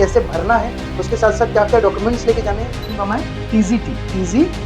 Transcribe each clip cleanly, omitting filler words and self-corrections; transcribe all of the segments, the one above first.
कैसे भरना है, उसके साथ साथ क्या क्या डॉक्यूमेंट्स लेके जाने हैं, मैं टीजीटी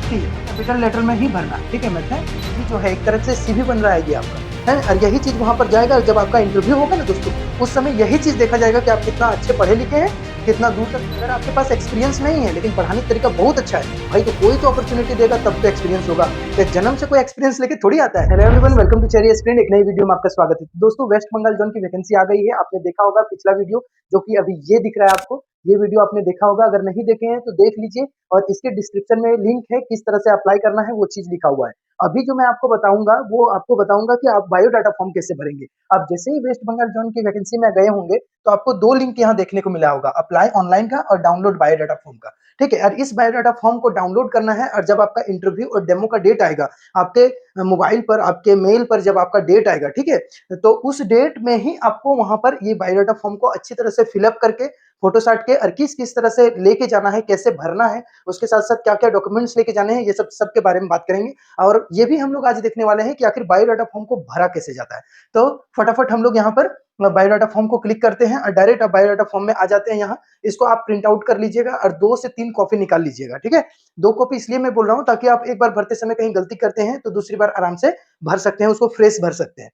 कैपिटल लेटर में ही भरना, ठीक है। मेथड ये जो है एक तरह से सीवी बन रहा है ये आपका, है। और यही चीज वहां पर जाएगा, जब आपका इंटरव्यू होगा ना दोस्तों, उस समय यही चीज देखा जाएगा कि आप कितना अच्छे पढ़े लिखे हैं, कितना दूर तक। अगर आपके पास एक्सपीरियंस नहीं है लेकिन पढ़ाने का तरीका बहुत अच्छा है भाई, तो कोई तो अपॉर्चुनिटी देगा, तब तो एक्सपीरियंस होगा। तो जन्म से कोई एक्सपीरियंस लेके थोड़ी आता है। Hello everyone, welcome to Cherry Screen. एक नई वीडियो में आपका स्वागत है। दोस्तों, वेस्ट बंगाल जोन की वैकेंसी आ गई है। आपने देखा होगा पिछला वीडियो, जो कि अभी ये दिख रहा है आपको, ये वीडियो आपने देखा होगा। अगर नहीं देखे हैं तो देख लीजिए, और इसके डिस्क्रिप्शन में लिंक है, किस तरह से अप्लाई करना है वो चीज लिखा हुआ है। अभी जो मैं आपको बताऊंगा वो आपको बताऊंगा कि आप बायोडाटा फॉर्म कैसे भरेंगे। आप जैसे ही वेस्ट बंगाल जोन की वैकेंसी में गए होंगे तो आपको दो लिंक यहाँ देखने को मिला होगा, अप्लाई ऑनलाइन का और डाउनलोड बायोडाटा फॉर्म का, ठीक है। और इस बायोडाटा फॉर्म को डाउनलोड करना है, और जब आपका इंटरव्यू और डेमो का डेट आएगा आपके मोबाइल पर, आपके मेल पर, जब आपका डेट आएगा, ठीक है, तो उस डेट में ही आपको वहां पर ये बायोडाटा फॉर्म को अच्छी तरह से फिलअप करके फोटो साट के, और किस किस तरह से लेके जाना है, कैसे भरना है, उसके साथ साथ क्या क्या डॉक्यूमेंट्स लेके जाने हैं, ये सब के बारे में बात करेंगे। और ये भी हम लोग आज देखने वाले हैं कि आखिर बायोडाटा फॉर्म को भरा कैसे जाता है। तो फटाफट हम लोग यहाँ पर बायोडाटा फॉर्म को क्लिक करते हैं और डायरेक्ट आप बायोडाटा फॉर्म में आ जाते हैं। यहाँ इसको आप प्रिंट आउट कर लीजिएगा और 2 से 3 कॉपी निकाल लीजिएगा, ठीक है। 2 कॉपी इसलिए मैं बोल रहा हूँ ताकि आप एक बार भरते समय कहीं गलती करते हैं तो दूसरी बार आराम से भर सकते हैं, उसको फ्रेश भर सकते हैं।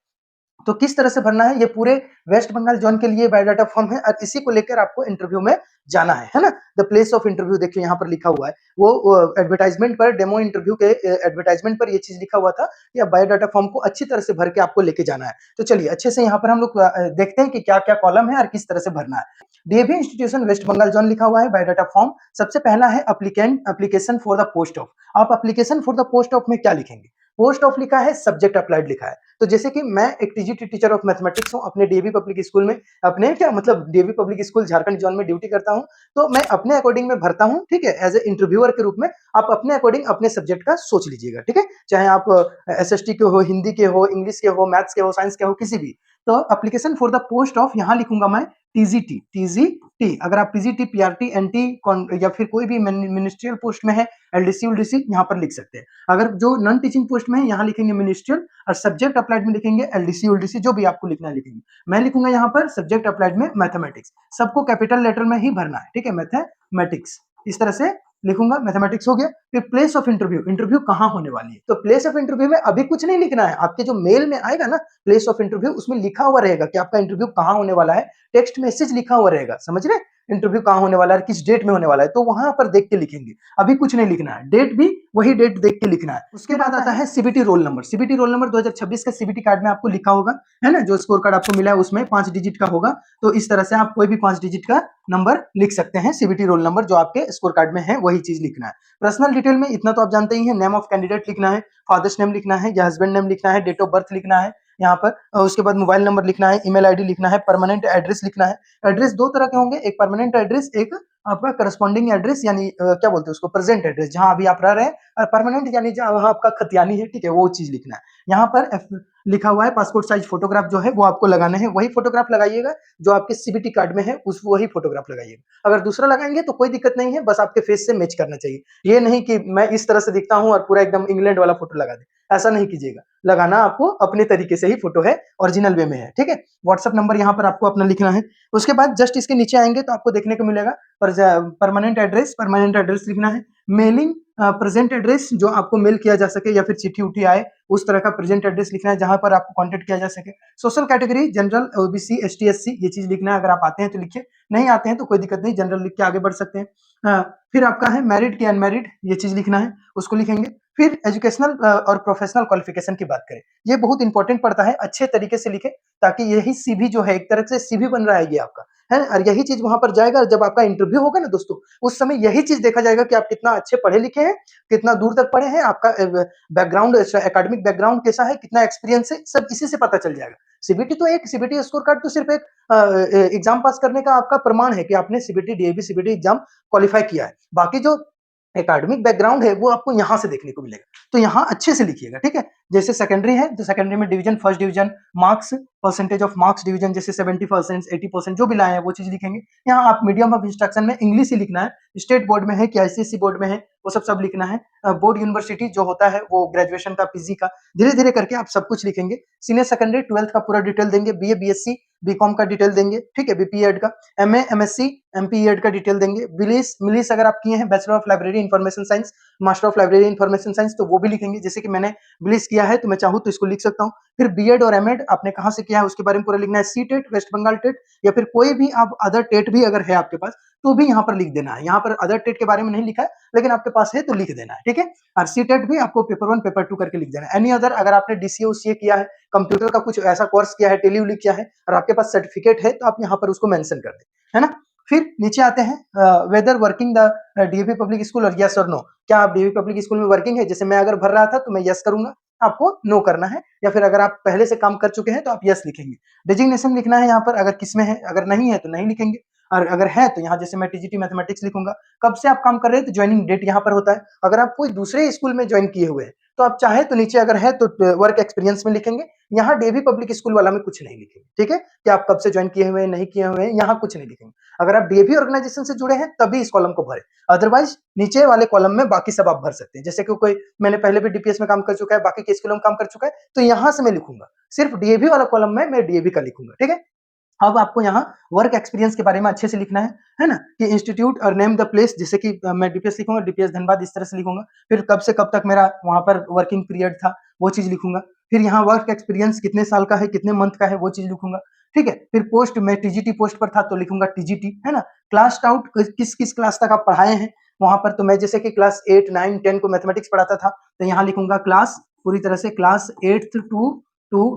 तो किस तरह से भरना है, ये पूरे वेस्ट बंगाल जोन के लिए बायोडाटा फॉर्म है, और इसी को लेकर आपको इंटरव्यू में जाना है ना। द प्लेस ऑफ इंटरव्यू देखिए यहाँ पर लिखा हुआ है, वो एडवर्टाइजमेंट पर, डेमो इंटरव्यू के एडवर्टाइजमेंट पर ये चीज लिखा हुआ था कि आप बायोडाटा फॉर्म को अच्छी तरह से भर के आपको लेके जाना है। तो चलिए अच्छे से यहाँ पर हम लोग देखते हैं कि क्या क्या कॉलम है और किस तरह से भरना है। DAV institution West Bengal zone लिखा हुआ है, बायोडाटा फॉर्म। सबसे पहला है application for the post of. आप application for the post of में क्या लिखेंगे, पोस्ट ऑफ लिखा है, सब्जेक्ट अप्लाइड लिखा है। तो जैसे कि मैं एक टीजीटी टीचर ऑफ मैथमेटिक्स हूं, अपने डीएवी पब्लिक स्कूल में, अपने क्या मतलब DAV public school Jharkhand zone में ड्यूटी करता हूं, तो मैं अपने अकॉर्डिंग में भरता हूं, ठीक है। एज ए इंटरव्यूअर के रूप में आप अपने अकॉर्डिंग अपने सब्जेक्ट का सोच लीजिएगा, ठीक है। चाहे आप एसएसटी के हो, हिंदी के हो, इंग्लिश के हो, मैथ्स के हो, साइंस के हो, किसी भी। तो application for the post of यहाँ लिखूंगा मैं टीजीटी। अगर आप टीजीटी, पीआरटी, एनटी या फिर कोई भी मिनिस्ट्रियल पोस्ट में है, एलडीसी उलडीसी यहाँ पर लिख सकते हैं। अगर जो नॉन टीचिंग पोस्ट में है यहाँ लिखेंगे मिनिस्ट्रियल, और सब्जेक्ट अप्लाइड में लिखेंगे एलडीसी उलडीसी, जो भी आपको लिखना है लिखेंगे। मैं लिखूंगा यहाँ पर सब्जेक्ट अप्लाइड में मैथमेटिक्स। सबको कैपिटल लेटर में ही भरना है, ठीक है, मैथमेटिक्स, इस तरह से लिखूंगा। मैथमेटिक्स हो गया। फिर प्लेस ऑफ इंटरव्यू, इंटरव्यू कहाँ होने वाली है, तो प्लेस ऑफ इंटरव्यू में अभी कुछ नहीं लिखना है। आपके जो मेल में आएगा ना प्लेस ऑफ इंटरव्यू, उसमें लिखा हुआ रहेगा कि आपका इंटरव्यू कहाँ होने वाला है, टेक्स्ट मैसेज लिखा हुआ रहेगा, समझ रहे, इंटरव्यू कहाँ होने वाला है, किस डेट में होने वाला है, तो वहां पर देख के लिखेंगे। अभी कुछ नहीं लिखना है, डेट भी वही डेट देख के लिखना है। उसके बाद आता है CBT roll number. CBT roll number 2026 का सीबीटी कार्ड में आपको लिखा होगा, है ना, जो स्कोर कार्ड आपको मिला है उसमें 5 डिजिट का होगा। तो इस तरह से आप कोई भी 5 डिजिट का नंबर लिख सकते हैं। सीबीटी रोल नंबर जो आपके स्कोर कार्ड में है वही चीज लिखना है। पर्सनल डिटेल में इतना तो आप जानते ही हैं, नेम ऑफ कैंडिडेट लिखना है, फादर्स नेम लिखना है या हस्बैंड नेम लिखना है, डेट ऑफ बर्थ लिखना है यहाँ पर, और उसके बाद मोबाइल नंबर लिखना है, ईमेल आईडी लिखना है, परमानेंट एड्रेस लिखना है। एड्रेस 2 तरह के होंगे, एक परमानेंट एड्रेस, एक आपका करस्पॉन्डिंग एड्रेस, यानी क्या बोलते हैं उसको, प्रेजेंट एड्रेस, जहां अभी आप रह रहे हैं, और परमानेंट यानी जहां वहां आपका खतियानी है, ठीक है, वो चीज लिखना है। यहाँ पर लिखा हुआ है पासपोर्ट साइज फोटोग्राफ जो है वो आपको लगाने हैं, वही फोटोग्राफ लगाइएगा जो आपके सीबीटी कार्ड में है, उस वही फोटोग्राफ लगाइएगा। अगर दूसरा लगाएंगे तो कोई दिक्कत नहीं है, बस आपके फेस से मैच करना चाहिए। ये नहीं कि मैं इस तरह से दिखता हूं और पूरा एकदम इंग्लैंड वाला फोटो लगा दे, ऐसा नहीं कीजिएगा। लगाना आपको अपने तरीके से ही फोटो है, ओरिजिनल वे में है, ठीक है। व्हाट्सएप नंबर यहाँ पर आपको अपना लिखना है। उसके बाद जस्ट इसके नीचे आएंगे तो आपको देखने को मिलेगा परमानेंट एड्रेस लिखना है। मेलिंग प्रेजेंट एड्रेस, जो आपको मेल किया जा सके या फिर चिट्ठी उठी आए, उस तरह का प्रेजेंट एड्रेस लिखना है जहां पर आपको कांटेक्ट किया जा सके। Social category general, OBC, ST, SC, ये चीज लिखना है। अगर आप आते हैं तो लिखिए, नहीं आते हैं तो कोई दिक्कत नहीं, जनरल लिख के आगे बढ़ सकते हैं। फिर आपका है मैरिड की अनमैरिड, ये चीज लिखना है, उसको लिखेंगे। फिर एजुकेशनल और प्रोफेशनल क्वालिफिकेशन की बात करें, ये बहुत इंपॉर्टेंट पड़ता है, अच्छे तरीके से लिखे, ताकि यही सीवी जो है एक तरह से सीवी बन रहा है ये आपका, है। और यही चीज वहां पर जाएगा, जब आपका इंटरव्यू होगा ना दोस्तों, उस समय यही चीज देखा जाएगा कि आप कितना अच्छे पढ़े लिखे हैं, कितना दूर तक पढ़े हैं, आपका बैकग्राउंड, एकेडमिक बैकग्राउंड कैसा है, कितना एक्सपीरियंस है, सब इसी से पता चल जाएगा। सीबीटी तो एक सीबीटी स्कोर कार्ड तो सिर्फ एक एग्जाम पास करने का आपका प्रमाण है कि आपने CBT, DAV CBT exam qualify किया है। बाकी जो एकेडमिक बैकग्राउंड है वो आपको यहाँ से देखने को मिलेगा, तो यहाँ अच्छे से लिखिएगा, ठीक है। जैसे सेकेंडरी है तो सेकेंडरी में division, first division, marks, percentage of marks division, जैसे 70%, 80% जो भी लाए हैं वो चीज लिखेंगे। यहाँ आप मीडियम ऑफ इंस्ट्रक्शन में इंग्लिश ही लिखना है, स्टेट बोर्ड में है कि आईसीएसई बोर्ड में है, वो सब लिखना है। बोर्ड यूनिवर्सिटी जो होता है वो ग्रेजुएशन का, पीजी का, धीरे धीरे करके आप सब कुछ लिखेंगे। सीनियर सेकेंडरी 12th का पूरा डिटेल देंगे, बीए बीएससी बीकॉम का डिटेल देंगे, ठीक है, बीपीएड का, एमए, एमएससी, एमपीएड का डिटेल देंगे, बिलिस मिलिस अगर आप किए हैं bachelor of library information science, master of library information science, तो वो भी लिखेंगे। जैसे कि मैंने बिलिस किया है तो मैं चाहूँ तो इसको लिख सकता हूँ। फिर बीएड और एमएड आपने कहाँ से किया है उसके बारे में पूरा लिखना है, C TET, West Bengal TET, या फिर कोई भी आप अदर टेट भी अगर है आपके पास तो भी यहाँ पर लिख देना है। यहाँ पर अदर टेट के बारे में नहीं लिखा है, लेकिन आपके पास है तो लिख देना है, ठीक है। और सी टेट भी आपको पेपर 1 पेपर 2 करके लिख देना है। एनी अदर अगर आपने डीसीए उसीए किया है, कंप्यूटर का कुछ ऐसा कोर्स किया है, टेली उली किया है और आपके पास सर्टिफिकेट है तो आप यहाँ पर उसको मेंशन कर दें, है ना। फिर नीचे आते हैं whether working the DAV public school और यस और नो, क्या आप डीएवी पब्लिक स्कूल में वर्किंग है। जैसे मैं अगर भर रहा था तो मैं यस करूंगा, आपको नो करना है, या फिर अगर आप पहले से काम कर चुके हैं तो आप यस लिखेंगे। डिजिग्नेशन लिखना है यहाँ पर, अगर किसमें है, अगर नहीं है तो नहीं लिखेंगे, और अगर है तो यहाँ जैसे मैं टीजीटी मैथमेटिक्स लिखूंगा। कब से आप काम कर रहे हैं तो ज्वाइनिंग डेट यहाँ पर होता है। अगर आप कोई दूसरे स्कूल में ज्वाइन किए हुए हैं तो आप चाहे तो नीचे अगर है तो वर्क एक्सपीरियंस में लिखेंगे। यहाँ डीएवी पब्लिक स्कूल वाला में कुछ नहीं लिखेंगे, ठीक है, कि आप कब से ज्वाइन किए हुए हैं, नहीं किए हुए हैं, यहाँ कुछ नहीं लिखेंगे। अगर आप डीएवी ऑर्गेनाइजेशन से जुड़े हैं तभी इस कॉलम को भरे, अदरवाइज नीचे वाले कॉलम में बाकी सब आप भर सकते हैं। जैसे कि कोई मैंने पहले भी डीपीएस में काम कर चुका है, बाकी के स्कूलों में काम कर चुका है, तो यहाँ से मैं लिखूंगा, सिर्फ डीएवी वाला कॉलम में मैं डीएवी का लिखूंगा, ठीक है। अब आपको यहाँ वर्क एक्सपीरियंस के बारे में अच्छे से लिखना है ना, कि इंस्टीट्यूट और नेम द प्लेस, जैसे कि मैं डीपीएस लिखूंगा, डीपीएस धनबाद इस तरह से लिखूंगा। फिर कब से कब तक मेरा वहां पर वर्किंग पीरियड था वो चीज लिखूंगा। फिर यहाँ वर्क एक्सपीरियंस कितने साल का है, कितने मंथ का है, वो चीज लिखूंगा, ठीक है। फिर पोस्ट, मैं टीजीटी पोस्ट पर था तो लिखूंगा टीजीटी, है ना। क्लास आउट, किस किस क्लास तक आप पढ़ाए हैं वहां पर, तो मैं जैसे कि क्लास 8 9 10 को मैथमेटिक्स पढ़ाता था तो यहाँ लिखूंगा क्लास, पूरी तरह से क्लास 8th टू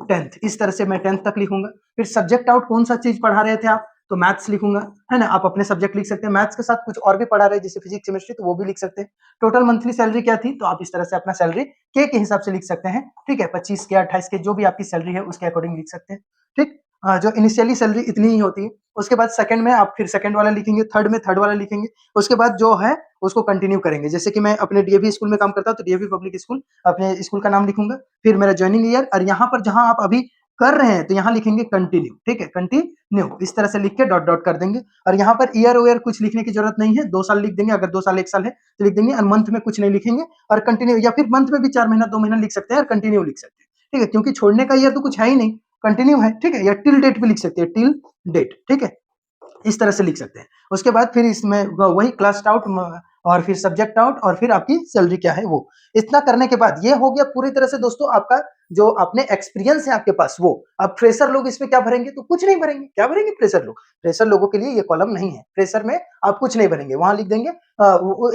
10th, इस तरह से मैं 10th तक लिखूंगा। फिर सब्जेक्ट आउट, कौन सा चीज पढ़ा रहे थे आप, तो मैथ्स लिखूंगा, है ना। आप अपने सब्जेक्ट लिख सकते हैं, मैथ्स के साथ कुछ और भी पढ़ा रहे हैं जैसे फिजिक्स केमिस्ट्री, तो वो भी लिख सकते हैं। टोटल मंथली सैलरी क्या थी, तो आप इस तरह से अपना सैलरी के हिसाब से लिख सकते हैं, ठीक है, 25 के 28 के जो भी आपकी सैलरी है उसके अकॉर्डिंग लिख सकते हैं, ठीक। जो इनिशियली सैलरी इतनी ही होती है, उसके बाद सेकंड में आप फिर सेकंड वाला लिखेंगे, थर्ड में थर्ड वाला लिखेंगे, उसके बाद जो है उसको कंटिन्यू करेंगे। जैसे कि मैं अपने डीएवी स्कूल में काम करता हूँ तो डीएवी पब्लिक स्कूल, अपने स्कूल का नाम लिखूंगा, फिर मेरा ज्वाइनिंग ईयर, और यहाँ पर जहां आप अभी कर रहे हैं तो यहाँ लिखेंगे कंटिन्यू, ठीक है, कंटिन्यू इस तरह से लिख के डॉट डॉट कर देंगे। और यहाँ पर ईयर ओयर कुछ लिखने की जरूरत नहीं है, 2 साल लिख देंगे, अगर 2 साल 1 साल है तो लिख देंगे, और मंथ में कुछ नहीं लिखेंगे, और कंटिन्यू, या फिर मंथ में भी 4 महीना 2 महीना लिख सकते हैं और कंटिन्यू लिख सकते हैं, ठीक है, क्योंकि छोड़ने का ईयर तो कुछ है ही नहीं, कंटिन्यू है, ठीक है। या टिल डेट भी लिख सकते हैं, टिल डेट, ठीक है, इस तरह से लिख सकते हैं। उसके बाद फिर इसमें वही क्लास आउट और फिर सब्जेक्ट आउट और फिर आपकी सैलरी क्या है वो। इतना करने के बाद ये हो गया पूरी तरह से दोस्तों आपका जो आपने एक्सपीरियंस है आपके पास वो। अब फ्रेशर लोग इसमें क्या भरेंगे, तो कुछ नहीं भरेंगे। क्या भरेंगे फ्रेशर लोग, फ्रेशर लोगों के लिए ये कॉलम नहीं है। फ्रेशर में आप कुछ नहीं भरेंगे, वहां लिख देंगे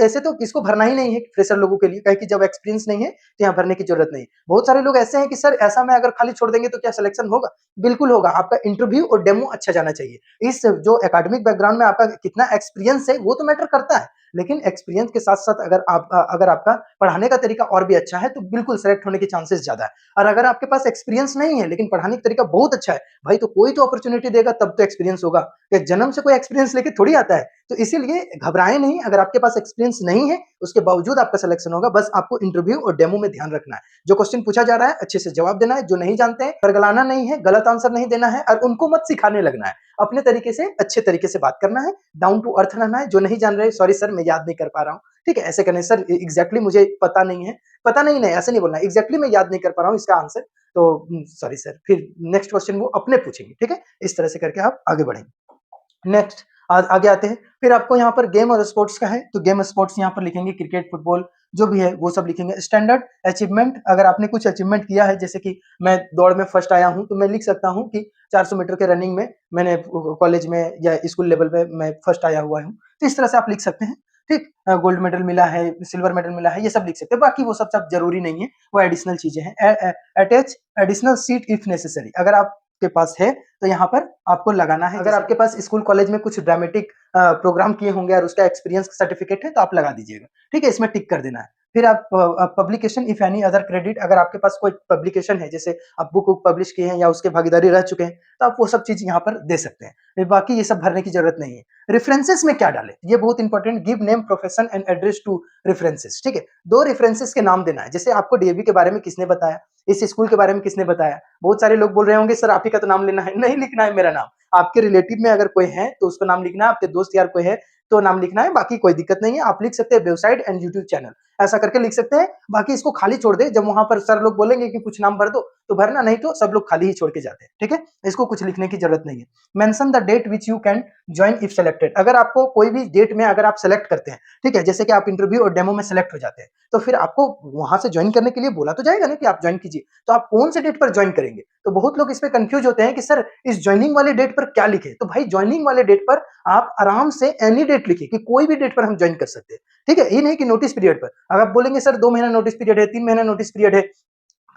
ऐसे तो इसको भरना ही नहीं है फ्रेशर लोगों के लिए, कहे कि जब एक्सपीरियंस नहीं है तो यहाँ भरने की जरूरत नहीं। बहुत सारे लोग ऐसे हैं कि सर ऐसा में अगर खाली छोड़ देंगे तो क्या सिलेक्शन होगा, बिल्कुल होगा। आपका इंटरव्यू और डेमो अच्छा जाना चाहिए। इस जो एकेडमिक बैकग्राउंड में आपका कितना एक्सपीरियंस है वो तो मैटर करता है, लेकिन एक्सपीरियंस के साथ साथ अगर आपका पढ़ाने का तरीका और भी अच्छा है तो बिल्कुल सेलेक्ट होने के चांसेस ज्यादा है। और अगर आपके पास एक्सपीरियंस नहीं है लेकिन पढ़ाने का तरीका बहुत अच्छा है भाई, तो कोई तो अपॉर्चुनिटी देगा तब तो एक्सपीरियंस होगा, कि जन्म से कोई एक्सपीरियंस लेके थोड़ी आता है। तो इसीलिए घबराए नहीं, अगर आपके पास एक्सपीरियंस नहीं है उसके बावजूद आपका सिलेक्शन होगा। बस आपको इंटरव्यू और डेमो में ध्यान रखना है, जो क्वेश्चन पूछा जा रहा है अच्छे से जवाब देना है, जो नहीं जानते हैं परगलाना नहीं है, गलत आंसर नहीं देना है, और उनको मत सिखाने लगना है। अपने तरीके से अच्छे तरीके से बात करना है, डाउन टू अर्थ रहना है। जो नहीं जान रहे सॉरी सर मैं याद नहीं कर पा रहा हूँ, ठीक है, ऐसे करने सर एग्जैक्टली मुझे पता नहीं है, पता नहीं नहीं ऐसे नहीं बोलना, एग्जैक्टली मैं याद नहीं कर पा रहा हूँ इसका आंसर, तो सॉरी सर। फिर नेक्स्ट क्वेश्चन वो अपने पूछेंगे, ठीक है, इस तरह से करके आप आगे बढ़ेंगे। नेक्स्ट आगे आते हैं। फिर आपको यहाँ पर गेम और स्पोर्ट्स का है तो गेम स्पोर्ट्स यहाँ पर लिखेंगे, क्रिकेट फुटबॉल जो भी है वो सब लिखेंगे। स्टैंडर्ड अचीवमेंट, अगर आपने कुछ अचीवमेंट किया है, जैसे कि मैं दौड़ में फर्स्ट आया हूँ तो मैं लिख सकता हूँ कि 400 मीटर के रनिंग में मैंने कॉलेज में या स्कूल लेवल पे मैं फर्स्ट आया हुआ हूँ, तो इस तरह से आप लिख सकते हैं, ठीक। गोल्ड मेडल मिला है, सिल्वर मेडल मिला है, ये सब लिख सकते हैं। बाकी वो सब सब जरूरी नहीं है, वो एडिशनल चीजें हैं। Attach additional seat if necessary, अगर आपके पास है तो यहाँ पर आपको लगाना है। अगर आपके पास स्कूल कॉलेज में कुछ ड्रामेटिक प्रोग्राम किए होंगे और उसका एक्सपीरियंस सर्टिफिकेट है तो आप लगा दीजिएगा, ठीक है, इसमें टिक कर देना है। फिर आप publication if any other credit, अगर आपके पास कोई पब्लिकेशन है जैसे आप बुक पब्लिश किए हैं या उसके भागीदारी रह चुके हैं तो आप वो सब चीज यहाँ पर दे सकते हैं। बाकी ये सब भरने की जरूरत नहीं है। रेफरेंसेस में क्या डालें, ये बहुत important, give name profession and address to references, ठीक है। 2 रेफरेंसेस के नाम देना है, जैसे आपको डीएवी के बारे में किसने बताया, इस स्कूल के बारे में किसने बताया। बहुत सारे लोग बोल रहे होंगे सर आप ही का तो नाम लेना है, नहीं लिखना है मेरा नाम। आपके रिलेटिव में अगर कोई है तो उसका नाम लिखना है, आपके दोस्त यार कोई है तो नाम लिखना है, बाकी कोई दिक्कत नहीं है। आप लिख सकते हैं वेबसाइट एंड यूट्यूब चैनल, ऐसा करके लिख सकते हैं। बाकी इसको खाली छोड़ दे, जब वहां पर सर लोग बोलेंगे कि कुछ नाम भर दो तो भरना, नहीं तो सब लोग खाली ही छोड़ के जाते हैं, ठीक है। इसको कुछ लिखने की जरूरत नहीं है। Mention the date which you can join if selected, अगर आपको कोई भी डेट में अगर आप सेलेक्ट करते हैं, ठीक है, जैसे कि आप इंटरव्यू और डेमो में सेलेक्ट हो जाते हैं, तो फिर आपको वहां से ज्वाइन करने के लिए बोला तो जाएगा ना कि आप ज्वाइन कीजिए, तो आप कौन से डेट पर ज्वाइन करेंगे। तो बहुत लोग इस पे कंफ्यूज होते हैं कि सर इस ज्वाइनिंग वाले डेट पर क्या लिखे। तो भाई ज्वाइनिंग वाले डेट पर आप आराम से एनी डेट लिखिए कि कोई भी डेट पर हम ज्वाइन कर सकते हैं, ठीक है। ये नहीं कि नोटिस पीरियड पर, अगर आप बोलेंगे सर 2 महीना नोटिस पीरियड है, 3 महीना नोटिस पीरियड है,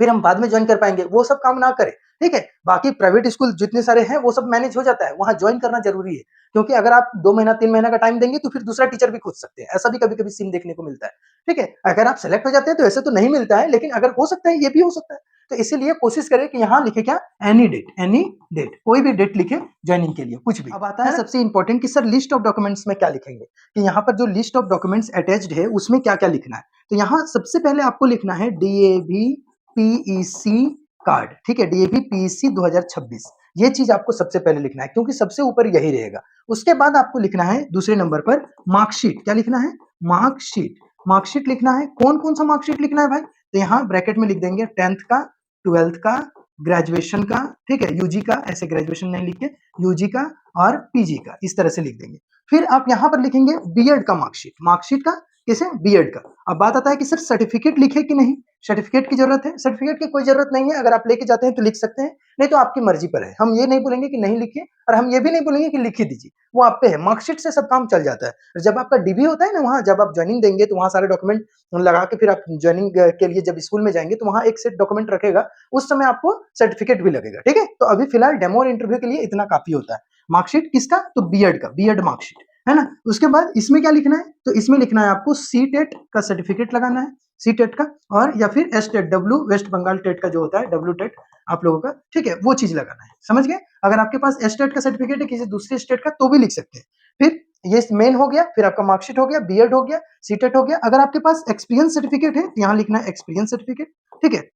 फिर हम बाद में ज्वाइन कर पाएंगे, वो सब काम ना करें, ठीक है। बाकी प्राइवेट स्कूल जितने सारे हैं वो सब मैनेज हो जाता है, वहां ज्वाइन करना जरूरी है, क्योंकि अगर आप 2 महीना 3 महीना का टाइम देंगे तो फिर दूसरा टीचर भी खोज सकते हैं, ऐसा भी कभी कभी सीन देखने को मिलता है, ठीक है। अगर आप सेलेक्ट हो जाते हैं तो ऐसे तो नहीं मिलता है, लेकिन अगर हो सकता है ये भी हो सकता है। तो इसीलिए कोशिश करें कि यहाँ लिखे क्या, एनी डेट, एनी डेट, कोई भी डेट लिखे ज्वाइनिंग के लिए, कुछ भी। अब आता है सबसे इंपॉर्टेंट कि सर लिस्ट ऑफ डॉक्यूमेंट्स में क्या लिखेंगे, कि यहाँ पर जो लिस्ट ऑफ डॉक्यूमेंट्स अटैच्ड है उसमें क्या क्या लिखना है। तो यहाँ सबसे पहले आपको लिखना है डीएवी पीईसी कार्ड, ठीक है, डीएवी पीईसी 2026, ये चीज आपको सबसे पहले लिखना है, क्योंकि सबसे ऊपर यही रहेगा। उसके बाद आपको लिखना है दूसरे नंबर पर मार्कशीट, क्या लिखना है, मार्कशीट, मार्कशीट लिखना है। कौन कौन सा मार्कशीट लिखना है भाई, तो यहाँ ब्रैकेट में लिख देंगे 10th का, 12th का, ग्रेजुएशन का, ठीक है, यूजी का, ऐसे ग्रेजुएशन नहीं लिख के यूजी का और पीजी का, इस तरह से लिख देंगे। फिर आप यहाँ पर लिखेंगे बीएड का मार्कशीट, मार्कशीट का किसे, बीएड का। अब बात आता है कि सर सर्टिफिकेट लिखे कि नहीं, सर्टिफिकेट की जरूरत है, सर्टिफिकेट की कोई जरूरत नहीं है, अगर आप लेके जाते हैं तो लिख सकते हैं, नहीं तो आपकी मर्जी पर है। हम ये नहीं बोलेंगे कि नहीं लिखिए और हम ये भी नहीं बोलेंगे कि लिख ही दीजिए, वो आप पे है। मार्कशीट से सब काम चल जाता है। जब आपका डीबी होता है ना, वहां जब आप ज्वाइनिंग देंगे तो वहां सारे डॉक्यूमेंट लगा के फिर आप ज्वाइनिंग के लिए जब स्कूल में जाएंगे तो वहां एक सेट डॉक्यूमेंट रखेगा, उस समय आपको सर्टिफिकेट भी लगेगा, ठीक है। तो अभी फिलहाल डेमो और इंटरव्यू के लिए इतना काफी होता है। मार्कशीट किसका, तो बीएड का, बीएड मार्कशीट, है ना। उसके बाद इसमें क्या लिखना है, तो इसमें लिखना है आपको सी टेट का सर्टिफिकेट लगाना है, सी टेट का, और या फिर S TET, W West Bengal TET का जो होता है, डब्ल्यू टेट आप लोगों का, ठीक है, वो चीज लगाना है, समझ गए। अगर आपके पास एस टेट का सर्टिफिकेट है किसी दूसरे स्टेट का तो भी लिख सकते हैं। फिर ये मेन हो गया, फिर आपका मार्कशीट हो गया, बीएड हो गया, सी टेट हो गया। अगर आपके पास एक्सपीरियंस सर्टिफिकेट है, यहाँ लिखना है एक्सपीरियंस सर्टिफिकेट, ठीक है,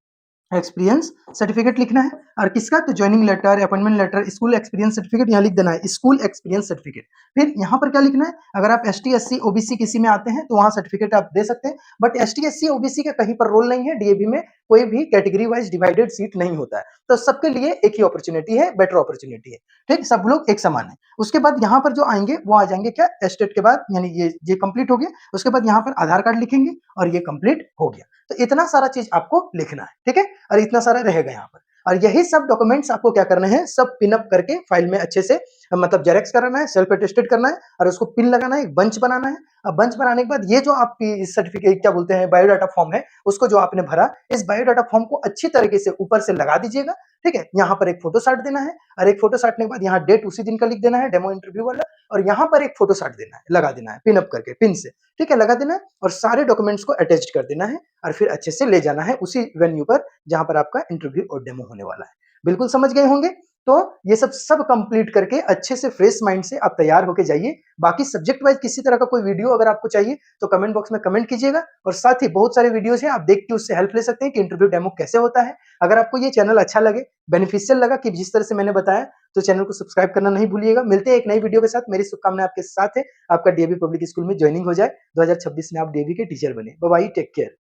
एक्सपीरियंस सर्टिफिकेट लिखना है। और किसका, तो joining letter, appointment letter, school experience certificate यहाँ लिख देना है, स्कूल एक्सपीरियंस सर्टिफिकेट। फिर यहाँ पर क्या लिखना है, अगर आप एसटी एससी ओबीसी किसी में आते हैं तो वहां सर्टिफिकेट आप दे सकते हैं, बट एसटी एससी ओबीसी का कहीं पर रोल नहीं है, डीएवी में कोई भी कैटेगरी वाइज डिवाइडेड सीट नहीं होता है, तो सबके लिए एक ही अपॉर्चुनिटी है, बेटर अपॉर्चुनिटी है, ठीक, सब लोग एक समान है। उसके बाद यहाँ पर जो आएंगे वो आ जाएंगे क्या, एस्टेट के बाद, यानी ये कंप्लीट हो गया। उसके बाद यहाँ पर आधार कार्ड लिखेंगे और ये कंप्लीट हो गया। तो इतना सारा चीज आपको लिखना है, ठीक है, और इतना सारा रहेगा यहाँ पर। और यही सब डॉक्यूमेंट्स आपको क्या करना है, सब पिन अप करके फाइल में अच्छे से, मतलब जेरेक्स कराना है, सेल्फ अटेस्टेड करना है और उसको पिन लगाना है, एक बंच बनाना है। अब बंच बनाने के बाद ये जो आपकी सर्टिफिकेट क्या बोलते हैं, बायोडाटा फॉर्म है, उसको जो आपने भरा, इस बायोडाटा फॉर्म को अच्छी तरीके से ऊपर से लगा दीजिएगा, ठीक है। यहाँ पर एक फोटो साट देना है, और एक फोटो साटने के बाद यहाँ डेट उसी दिन का लिख देना है, डेमो इंटरव्यू वाला, और यहाँ पर एक फोटो साट देना है, लगा देना है पिन अप करके, पिन से, ठीक है, लगा देना है, और सारे डॉक्यूमेंट्स को अटैच कर देना है, और फिर अच्छे से ले जाना है उसी वेन्यू पर जहां पर आपका इंटरव्यू और डेमो होने वाला है। बिल्कुल समझ गए होंगे। तो ये सब कंप्लीट करके अच्छे से फ्रेश माइंड से आप तैयार होके जाइए। बाकी सब्जेक्ट वाइज किसी तरह का कोई वीडियो अगर आपको चाहिए तो कमेंट बॉक्स में कमेंट कीजिएगा, और साथ ही बहुत सारे वीडियोस हैं, आप देख के उससे हेल्प ले सकते हैं कि इंटरव्यू डेमो कैसे होता है। अगर आपको ये चैनल अच्छा लगे, बेनिफिशियल लगा कि जिस तरह से मैंने बताया, तो चैनल को सब्सक्राइब करना नहीं भूलिएगा। मिलते हैं एक नई वीडियो के साथ, मेरी शुभकामनाएं आपके साथ है, आपका डीएवी पब्लिक स्कूल में ज्वाइनिंग हो जाए, 2026 में आप डीएवी के टीचर बने। Bye bye, take care.